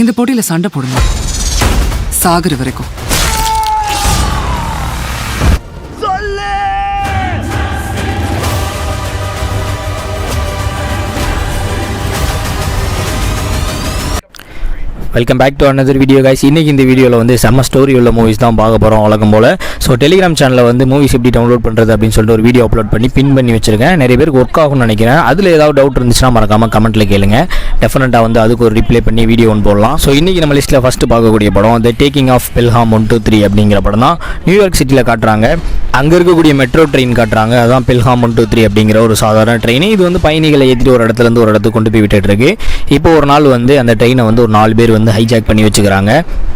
இந்த போட்டியில சண்டை போடுங்க, சாகுற வரைக்கும். Welcome back to another video guys. இன்றைக்கி இந்த வீடியோவில் வந்து செம்ம ஸ்டோரி உள்ள மூவிஸ் தான் பார்க்க போகிறோம் வழக்கம் போல். ஸோ டெலிகிராம் சேனலில் வந்து மூவிஸ் எப்படி டவுன்லோட் பண்ணுறது அப்படின்னு சொல்லிட்டு ஒரு வீடியோ அப்லோட் பண்ணி பின் பண்ணி வச்சிருக்கேன். நிறைய பேருக்கு ஒர்க் ஆகும்னு நினைக்கிறேன். அதில் ஏதாவது டவுட் இருந்துச்சுன்னா மறக்காமல் கமெண்ட்டில் கேளுங்க. டெஃபினட்டாக வந்து அதுக்கு ஒரு ரிப்ளை பண்ணி வீடியோ ஒன்று போடலாம். ஸோ இன்றைக்கி நம்ம லிஸ்ட்டில் ஃபஸ்ட்டு பார்க்கக்கூடிய படம் த டேக்கிங் ஆஃப் பெல்ஹாம் 1, 2, 3 அப்படிங்கிற படம் தான். நியூயார்க் சிட்டியில் காட்டுறாங்க. அங்கே இருக்கக்கூடிய மெட்ரோ ட்ரெயின் காட்டுறாங்க. அதான் பெல்ஹாம் 1, 2, 3 அப்படிங்கிற ஒரு சாதாரண ட்ரெயின். இது வந்து பயணிகளை ஏற்றிட்டு ஒரு இடத்துலேருந்து ஒரு இடத்துக்கு கொண்டு போய் விட்டுட்டு இருக்கு. இப்போ ஒரு நாள் வந்து அந்த ட்ரெயினை வந்து ஒரு 4 பேர் வந்து ஹைஜாக் பண்ணி வச்சுக்கிறாங்க.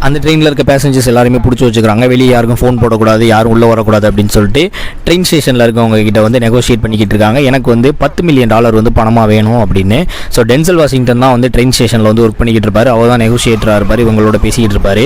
அந்த ட்ரெயினில் இருக்க பேசஞ்சர்ஸ் எல்லாருமே பிடிச்சி வச்சுக்கிறாங்க. வெளியே யாருக்கும் ஃபோன் போடக்கூடாது, யாரும் உள்ளே வரக்கூடாது அப்படின்னு சொல்லிட்டு ட்ரெயின் ஸ்டேஷனில் இருக்கவங்க கிட்ட வந்து நெகோஷியேட் பண்ணிக்கிட்டு இருக்காங்க. எனக்கு வந்து $10 மில்லியன் வந்து பணமாக வேணும் அப்படின்னு. ஸோ டென்சல் வாஷிங்டன் தான் வந்து ட்ரெயின் ஸ்டேஷனில் வந்து ஒர்க் பண்ணிக்கிட்டு இருப்பார். அவர் தான் நெகோஷியேட்டராக இருப்பார். இவங்களோட பேசிக்கிட்டு இருப்பார்.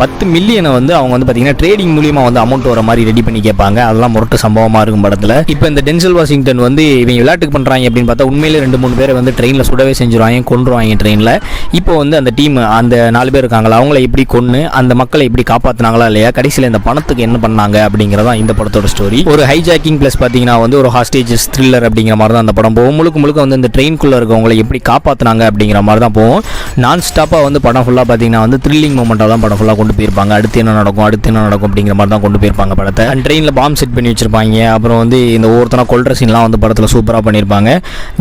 10 மில்லியனை வந்து அவங்க வந்து பார்த்தீங்கன்னா ட்ரேடிங் மூலியமாக வந்து அமௌண்ட் வர மாதிரி ரெடி பண்ணி கேட்பாங்க. அதெல்லாம் முரட்டு சம்பவமாக இருக்கும் படத்தில். இப்போ இந்த டென்சல் வாஷிங்டன் வந்து இவங்க விளையாட்டுக்கு பண்ணுறாங்க அப்படின்னு பார்த்தா உண்மையிலே 2-3 பேரை வந்து ட்ரெயினில் சுடவே செஞ்சுருவாங்க, கொண்டுருவாங்க ட்ரெயினில். இப்போ வந்து அந்த டீம் அந்த 4 பேர் இருக்காங்களா, அவங்கள எப்படி கொன்று அந்த மக்களை எப்படி காப்பாற்றினாங்களா இல்லையா, கடைசியில் இந்த பணத்துக்கு என்ன பண்ணாங்க அப்படிங்கிறதா இந்த படத்தோட ஸ்டோரி. ஒரு ஹைஜாக்கிங் ப்ளஸ் பார்த்தீங்கன்னா வந்து ஒரு ஹாஸ்டேஜஸ் த்ரில்லர் அப்படிங்கிற மாதிரி தான் அந்த படம் போகும். முழுக்க வந்து இந்த ட்ரெயின்குள்ளே இருக்கவங்களை எப்படி காப்பாற்றினாங்க அப்படிங்கிற மாதிரி தான் போகும். நான் ஸ்டாப்பாக வந்து படம் ஃபுல்லாக பார்த்தீங்கன்னா வந்து த்ரில்லிங் மூமெண்ட்டாக தான் படம் ஃபுல்லாக கொண்டு போயிருப்பாங்க. அடுத்து என்ன நடக்கும் அப்படிங்கிற மாதிரி தான் கொண்டு போயிருப்பாங்க படத்தை. அண்ட் ட்ரெயினில் பாம்பு செட் பண்ணி வச்சிருப்பாங்க. அப்புறம் வந்து இந்த ஒவ்வொருத்தனா கொல்ற சீன்லாம் வந்து படத்தில் சூப்பராக பண்ணியிருப்பாங்க.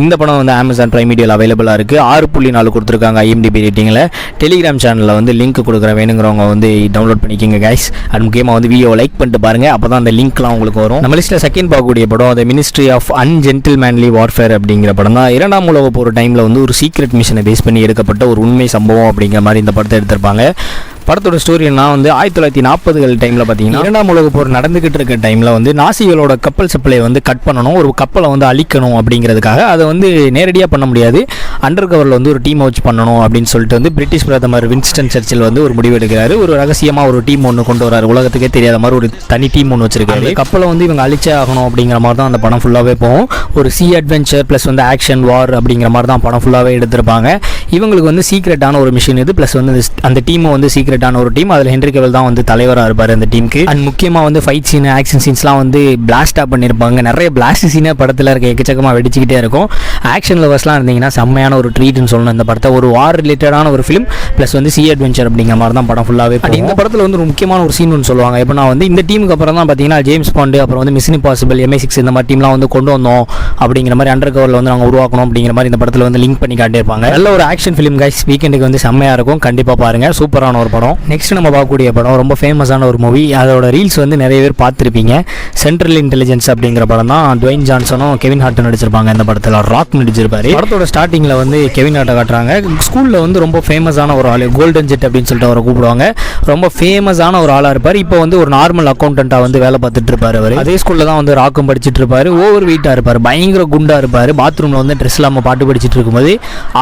இந்த படம் வந்து Amazon Prime Video அவைலபிளாக இருக்குது. 6.4 கொடுத்துருக்காங்க IMDb ரேட்டிங்கில். டெலிகிராம் சேனலில் வந்து லிங்க் கொடுக்குற வேணுங்கிறவங்க வந்து டவுன்லோட் பண்ணிக்கோங்க கைஸ். அது முக்கியமாக வந்து வீடியோ லைக் பண்ணிட்டு பாருங்கள், அப்போ தான் அந்த லிங்க்லாம் உங்களுக்கு வரும். நம்ம லிஸ்ட்டில் செகண்ட் பார்க்கக்கூடிய படம் த மினிஸ்ட்ரி ஆஃப் அன்ஜென்டில்மேன்லி வார்ஃபேர் அப்படிங்கிற படம் தான். 2ஆம் உலக போகிற டைமில் வந்து ஒரு சீக்ரெட் மிஷனை பேஸ் பண்ணி எடுக்கப்பட்ட ஒரு உண்மை சம்பவம் அப்படிங்கிற மாதிரி இந்த படத்தை எடுத்திருப்பாங்க. படத்தோட ஸ்டோரினா வந்து 1940கள் டைமில் பார்த்தீங்கன்னா 2ஆம் உலக போர் நடந்துகிட்டு இருக்க டைமில் வந்து நாசிகளோட கப்பல் சப்ளை வந்து கட் பண்ணணும், ஒரு கப்பலை வந்து அழிக்கணும் அப்படிங்கிறதுக்காக. அதை வந்து நேரடியாக பண்ண முடியாது, அண்டர் கவரில் வந்து ஒரு டீம் வச்சு பண்ணணும் அப்படின்னு சொல்லிட்டு வந்து பிரிட்டிஷ் பிரதமர் வின்ஸ்டன் சர்ச்சில் வந்து ஒரு முடிவு எடுக்கிறாரு. ஒரு ரகசியமாக ஒரு டீம் ஒன்று கொண்டு வராரு, உலகத்துக்கே தெரியாத மாதிரி ஒரு தனி டீம் ஒன்று வச்சிருக்காரு. கப்பலை வந்து இவங்க அழிச்சே ஆகணும் அப்படிங்கிற மாதிரி தான் அந்த படம் ஃபுல்லாகவே போகும். ஒரு சி அட்வென்ச்சர் ப்ளஸ் வந்து ஆக்ஷன் வார் அப்படிங்கிற மாதிரி தான் படம் ஃபுல்லாகவே எடுத்திருப்பாங்க. இவங்களுக்கு வந்து சீக்ரெட்டான ஒரு மிஷின் இது, ப்ளஸ் வந்து அந்த டீமும் வந்து சீக்ரெட்டான ஒரு டீம். அதில் ஹென்ரி கேவில் தான் வந்து தலைவராக இருப்பார் அந்த டீமுக்கு. அண்ட் முக்கியமாக வந்து ஃபைட் சீன் ஆக்ஷன் சீன்ஸ்லாம் வந்து பிளாஸ்டாக பண்ணியிருப்பாங்க. நிறைய பிளாஸ்ட் சீனே படத்தில் இருக்க எக்கச்சக்கமாக வெடிச்சிக்கிட்டே இருக்கும். ஆக்ஷன் லவர்ஸ்லாம் இருந்தீங்கன்னா செம்மையான ஒரு ட்ரீட்னு சொல்லணும் இந்த படத்தை. ஒரு வார் ரிலேட்டடான ஒரு ஃபிலிம் ப்ளஸ் வந்து சி அட்வென்ச்சர் அப்படிங்கிற மாதிரி தான் படம் ஃபுல்லாகவே. இந்த படத்தில் வந்து ஒரு முக்கியமான ஒரு சீன் ஒன்று சொல்லுவாங்க. எப்படின்னா வந்து இந்த டீமுக்கு அப்புறம் தான் பார்த்தீங்கன்னா ஜேம்ஸ் பாண்டு, அப்புறம் வந்து மிஷன் இம்பாசிபிள், MI6 இந்த மாதிரி டீம்லாம் வந்து கொண்டு வந்தோம் அப்படிங்கிற மாதிரி அண்டர் கவரில் வந்து நாங்கள் உருவாக்கணும் அப்படிங்கிற மாதிரி இந்த படத்தில் வந்து லிங்க் பண்ணி காட்டியிருப்பாங்க. நல்ல ஒரு ஆக்ஷன் ஃபிலிம் கைஸ், வீக்கெண்டுக்கு வந்து செம்மையாக இருக்கும், கண்டிப்பாக பாருங்கள். சூப்பரான ஒரு படம். நெக்ஸ்ட் நம்ம பார்க்கக்கூடிய படம் ரொம்ப ஃபேமஸான ஒரு மூவி. அதோட ரீல்ஸ் வந்து நிறைய பேர் பார்த்துருப்பீங்க. சென்ட்ரல் இன்டெலிஜென்ஸ் அப்படிங்கிற படம் தான். டுவைன் ஜான்சனும் கெவின் ஹார்ட்டும் நடிச்சிருப்பாங்க. இந்த படத்தில் ராக் நடிச்சிருப்பாரு. படத்தோட ஸ்டார்டிங்கில் வந்து கெவின் ஹார்ட்டை காட்டுறாங்க. ஸ்கூலில் வந்து ரொம்ப ஃபேமஸான ஒரு ஆள், கோல்டன் ஜெட் அப்படின்னு சொல்லிட்டு அவரை கூப்பிடுவாங்க. ரொம்ப ஃபேமஸான ஒரு ஆளாக இருப்பார். இப்போ வந்து ஒரு நார்மல் அக்கௌண்டண்ட்டாக வந்து வேலை பார்த்துட்டு இருப்பார். அவர் அதே ஸ்கூலில் தான் வந்து ராக்கும் படிச்சுட்டு இருப்பார். ஓவர் வெயிட்டாக இருப்பார், பயங்கர குண்டாக இருப்பார். பாத்ரூமில் வந்து ட்ரெஸ் இல்லாமல் பாட்டு படிச்சுட்டு இருக்கும்போது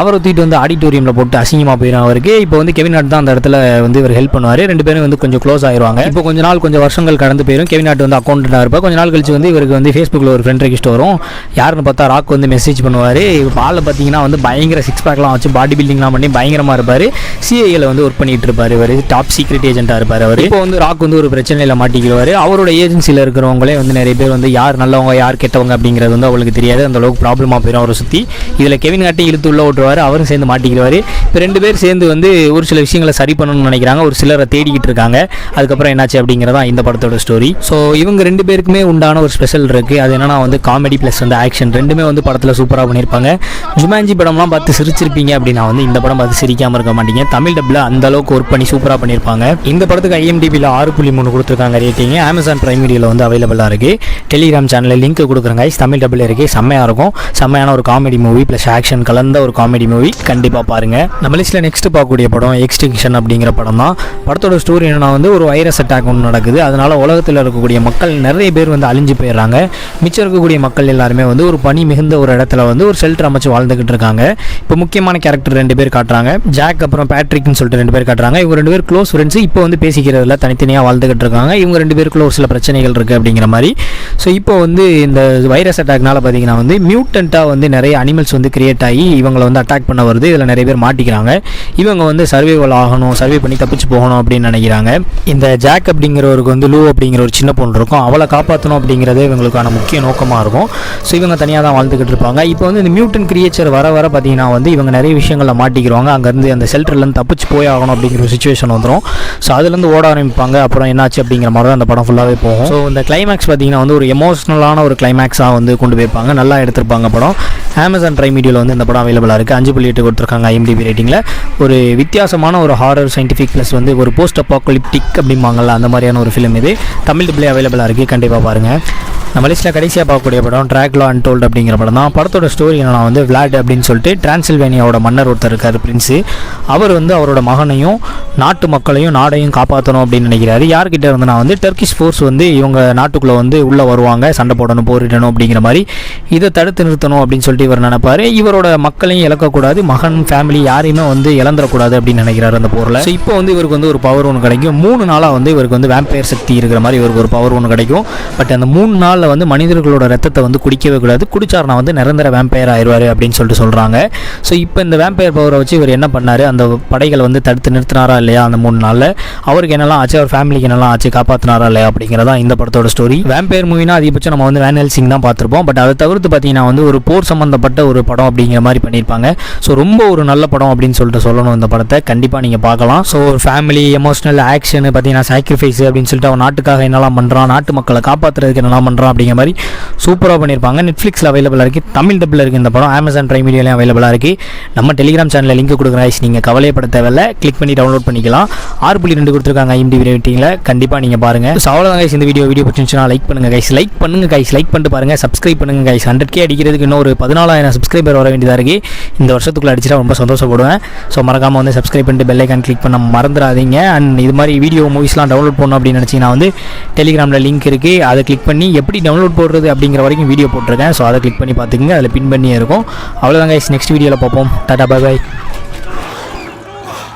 அவரை தூக்கிட்டு வந்து ஆடிட்டோரியமில் போட்டு அசிங்கமாக போயிடும் அவருக்கு. இப்போ வந்து கெவின் ஹார்ட் தான் அந்த இடத்துல வந்து இவர் ஹெல்ப் பண்ணுவார். 2 பேரும் வந்து கொஞ்சம் க்ளோஸ் ஆயிடுவாங்க. இப்போ கொஞ்சம் வருஷங்கள் கடந்து போயிடும். கெவின் ஹார்ட் வந்து அக்கௌண்டண்டாக இருப்பார். கொஞ்ச நாள் கழிச்சு வந்து இவருக்கு வந்து ஃபேஸ்புக்கில் ஒரு ஃப்ரெண்ட் ரெக்வெஸ்ட் வரும். யாருன்னு பார்த்தா ராக் வந்து மெசேஜ் பண்ணுவார். பாலில் பார்த்தீங்கன்னா வந்து பயங்கர சிக்ஸ் பேக்லாம் வச்சு பாடி பில்டிங்லாம் பண்ணி பயங்கரமாக இருப்பார். சிஐஏல வந்து ஒர்க் பண்ணிட்டு இருப்பார். இவர் டாப் சீக்ரெட் ஏஜென்ட்டாக இருப்பார். அவர் இப்போ வந்து ராக் வந்து ஒரு பிரச்சனையில் மாட்டிக்கிறார். அவரோட ஏஜென்சியில் இருக்கிறவங்களே வந்து நிறைய பேர் வந்து யார் நல்லவங்க யார் கெட்டவங்க அப்படிங்கிறது வந்து அவங்களுக்கு தெரியாது. அந்த அளவுக்கு ப்ராப்ளமாக போயிடும் அவரை சுற்றி. இதில் கெவின் ஹார்ட்டை இழுத்து உள்ள ஓட்டுவார். அவரும் சேர்ந்து மாட்டிக்கிறார். இப்போ 2 பேர் சேர்ந்து வந்து ஒரு சில விஷயங்களை சரி பண்ணணும்னு நினைக்கிறாங்க. ஒரு சிலரை தேடிக்கிட்டு இருக்காங்க. அதுக்கப்புறம் என்னாச்சு அப்படிங்கிறதா இந்த படத்தோட ஸ்டோரி. ஸோ இவங்க 2 பேருக்குமே உண்டான ஒரு ஸ்பெஷல் இருக்குது. அது என்னன்னா வந்து காமெடி ப்ளஸ் வந்து ஆக்ஷன் ரெண்டுமே வந்து படத்தில் சூப்பராக பண்ணியிருப்பாங்க. ஜுமான்ஜி படம்லாம் பார்த்து சிரிச்சிருப்பீங்க அப்படின்னா வந்து இந்த படம் பார்த்து சிரிக்காமல் இருக்க மாட்டீங்க. தமிழ் டப்பில் அந்த அளவுக்கு ஒர்க் பண்ணி சூப்பராக பண்ணியிருப்பாங்க. இந்த படத்துக்கு IMDbல 6.3 கொடுத்துருக்காங்க ரேட்டிங். Amazon Prime Videoல வந்து அவைலபிளாக இருக்குது. டெலிகிராம் சேனலில் லிங்க் கொடுக்குறேங்க. தமிழ் டப்பில் இருக்குது. செம்மையாக இருக்கும். செம்மையான ஒரு காமெடி மூவி ப்ளஸ் ஆக்ஷன் கலந்த ஒரு காமெடி மூவி, கண்டிப்பாக பாருங்கள். நம்ம லிஸ்ட்டில் நெக்ஸ்ட் பார்க்கக்கூடிய படம் எக்ஸ்டிங்ஷன் அப்படிங்கிற படம் தான். படத்தோட ஸ்டோரி என்னன்னா வந்து ஒரு வைரஸ் அட்டாக் ஒன்று நடக்குது. அதனால உலகத்தில் இருக்கக்கூடிய மக்கள் நிறைய பேர் வந்து அழிஞ்சு போயிடுறாங்க. மிச்சம் இருக்கக்கூடிய மக்கள் எல்லாருமே வந்து ஒரு பனி மிகுந்த ஒரு இடத்துல வந்து ஒரு ஷெல்டர் அமைச்சு வாழ்ந்துகிட்டு இருக்காங்க. இப்போ முக்கியமான கேரக்டர் 2 பேர் காட்டுறாங்க. ஜாக் அப்புறம் பேட்ரிக்னு சொல்லிட்டு 2 பேர் காட்டுறாங்க. இவங்க 2 பேர் க்ளோஸ் ஃப்ரெண்ட்ஸ். இப்போ வந்து பேசிக்கிறதுல தனித்தனியாக வாழ்ந்துகிட்டு இருக்காங்க. இவங்க 2 பேருக்குள்ள ஒரு சில பிரச்சனைகள் இருக்குது அப்படிங்கிற மாதிரி. ஸோ இப்போ வந்து இந்த வைரஸ் அட்டாக்னால பார்த்தீங்கன்னா வந்து மியூட்டண்ட்டாக வந்து நிறைய அனிமல்ஸ் வந்து கிரியேட் ஆகி இவங்களை வந்து அட்டாக் பண்ண வருது. இதில் நிறைய பேர் மாட்டிக்கிறாங்க. இவங்க வந்து சர்வைவல் ஆகணும், சர்வே பண்ணி தப்பிச்சு போகணும் அப்படின்னு நினைக்கிறாங்க. இந்த ஜாக் அப்படிங்கிறவருக்கு வந்து லூ அப்படிங்கிற ஒரு சின்ன பொண்ணு இருக்கும். அவளை காப்பாற்றணும் அப்படிங்கிறதே இவங்களுக்கான முக்கிய நோக்கமாக இருக்கும். ஸோ இவங்க தனியாக தான் வாழ்ந்துக்கிட்டு இருப்பாங்க. இப்போ வந்து இந்த மியூட்டன் கிரியேச்சர் வர பார்த்தீங்கன்னா வந்து இவங்க நிறைய விஷயங்களில் மாட்டிக்கிறாங்க. அங்கேருந்து அந்த ஷெல்டர்லேருந்து தப்பிச்சு போய் ஆகணும் அப்படிங்கிற ஒரு சுச்சுவேஷன் வந்துடும். ஸோ அதுலேருந்து ஓட ஆரம்பிப்பாங்க. அப்புறம் என்னாச்சு அப்படிங்கிற மாதிரி தான் அந்த படம் ஃபுல்லாகவே போகும். ஸோ இந்த கிளைமேக்ஸ் பார்த்தீங்கன்னா வந்து ஒரு எமோஷனலான ஒரு கிளைமேக்ஸாக வந்து கொண்டு போய்ப்பாங்க. நல்லா எடுத்திருப்பாங்க படம். அமேசான் பிரைம் வீடியோவில் வந்து இந்த படம் அவைலபிளாக இருக்குது. 5.8 கொடுத்துருக்காங்க IMDb ரேட்டிங்கில். ஒரு வித்தியாசமான ஒரு ஹாரர் சயின்டிஃபிக் ப்ளஸ் வந்து ஒரு போஸ்ட் அப்பாக்கலிப்டிக் அப்படிம்பாங்கள்ல அந்த மாதிரியான ஒரு ஃபிலிம் இது. தமிழ் டிப்ளே அவைலபிளாக இருக்குது. கண்டிப்பாக பாருங்கள். நம்ம லிஸ்ட்டில் கடைசியாக பார்க்கக்கூடிய படம் ட்ராகுலா அன்டோல்ட் அப்படிங்கிற படம் தான். படத்தோட ஸ்டோரி என்னன்னா வந்து விளாட் அப்படின்னு சொல்லிட்டு டிரான்சில்வேனியாவோட மன்னர் ஒருத்தர் இருக்கார், பிரின்ஸு. அவர் வந்து அவரோட மகனையும் நாட்டு மக்களையும் நாடையும் காப்பாற்றணும் அப்படின்னு நினைக்கிறாரு. யார்கிட்ட இருந்துன்னா வந்து டர்க்கிஷ் ஃபோர்ஸ் வந்து இவங்க நாட்டுக்குள்ளே வந்து உள்ளே வருவாங்க, சண்டை போடணும், போரிடணும் அப்படிங்கிற மாதிரி. இதை தடுத்து நிறுத்தணும் அப்படின்னு சொல்லிட்டு இவர் நினைப்பார். இவரோட மக்களையும் இழக்கக்கூடாது, மகன் ஃபேமிலி யாரையுமே வந்து இழந்துடக்கூடாது அப்படின்னு நினைக்கிறாரு அந்த போரில். ஸோ இப்போ வந்து இவருக்கு வந்து ஒரு பவர் ஒன்று கிடைக்கும். 3 நாளாக வந்து இவருக்கு வந்து வேம்பயர் சக்தி இருக்கிற மாதிரி இவருக்கு ஒரு பவர் ஒன்று கிடைக்கும். பட் அந்த 3 நாளில் வந்து மனிதர்களோட ரத்தத்தை வந்து குடிக்கவே கூடாது. குடிச்சார்னா வந்து நிரந்தர வேம்பயர் ஆயிடுவார் அப்படின்னு சொல்லிட்டு சொல்கிறாங்க. ஸோ இப்போ இந்த வேம்பயர் பவரை வச்சு இவர் என்ன பண்ணார், அந்த படைகளை வந்து தடுத்து நிறுத்தினாரா இல்லையா அந்த 3 நாளில், அவருக்கு என்னெல்லாம் ஆச்சு, அவர் ஃபேமிலிக்கு என்னெல்லாம் ஆச்சு, காப்பாற்றினாரா இல்லையா அப்படிங்கிறதான் இந்த படத்தோட ஸ்டோரி. வேம்பயர் மூவினா அதிகபட்சம் நம்ம வந்து வேன் ஹெல்சிங் தான் பார்த்துருப்போம். பட் அதை தவிர்த்து பார்த்தீங்கன்னா வந்து ஒரு போர் சம்மந்தப்பட்ட ஒரு படம் அப்படிங்கிற மாதிரி பண்ணியிருப்பாங்க. ஸோ ரொம்ப ஒரு நல்ல படம் அப்படின்னு சொல்லிட்டு சொல்லணும். இந்த படத்தை கண்டிப்பாக நீங்கள் பார்க்கலாம். ஸோ ஒரு ஃபேமிலி எமோஷனல் ஆக்ஷன் பார்த்தீங்கன்னா சாக்ரிஃபைஸ் அப்படின்னு சொல்லிட்டு அவன் நாட்டுக்காக என்னெல்லாம் பண்ணுறான், நாட்டு மக்களை காப்பாற்றுறதுக்கு என்னெல்லாம் பண்ணுறான் அப்படிங்கிற மாதிரி சூப்பராக பண்ணியிருப்பாங்க. நெட்ஃப்ளிக்ஸில் அவைலபிளாக இருக்குது. தமிழ் டப்பில் இருக்குது இந்த படம். அமேசான் பிரைம் வீடியோலையும் அவைலபிளாக இருக்குது. நம்ம டெலிகிராம் சேனலில் லிங்க் கொடுக்குறேன். நீங்கள் கவலைப்பட தேவையில்லை, கிளிக் பண்ணி டவுன்லோட் பண்ணிக்கலாம். 6.2 கொடுத்துருக்காங்க IMDb ரேட்டிங்கில். கண்டிப்பாக நீங்கள் பாருங்கள். ஸோ அவ்வளோதான் கைஸ். இந்த வீடியோ பிடிச்சிருந்துச்சுன்னா லைக் பண்ணுங்கள் கைஸ். லைக் பண்ணிட்டு பாருங்கள். சப்ஸ்கிரைப் பண்ணுங்கள் கைஸ். 100K அடிக்கிறதுக்கு இன்னும் ஒரு 14,000 சப்ஸ்கிரைபர் வர வேண்டியதாக இருக்குது. இந்த வருஷத்துக்குள்ளே அடிச்சிட்டா ரொம்ப சந்தோஷப்படுவேன். ஸோ மறக்காமல் வந்து சப்ஸ்கிரைப் பண்ணிட்டு பெல் ஐக்கான் கிளிக் பண்ண மறந்துடாதீங்க. அண்ட் இது மாதிரி வீடியோ மூவிஸ்லாம் டவுன்லோட் பண்ணணும் அப்படின்னு நினச்சிங்கன்னா வந்து டெலிகிராமில் லிங்க் இருக்குது. அதை கிளிக் பண்ணி எப்படி டவுன்லோட் போடுறது அப்படிங்கிற வரைக்கும் வீடியோ போட்டிருக்கேன். ஸோ அதை கிளிக் பண்ணி பார்த்துக்குங்க. அதில் பின் பண்ணியே இருக்கும். அவ்வளோதான் கைஸ். நெக்ஸ்ட் வீடியோவில் பார்ப்போம். டாடா, பை பை.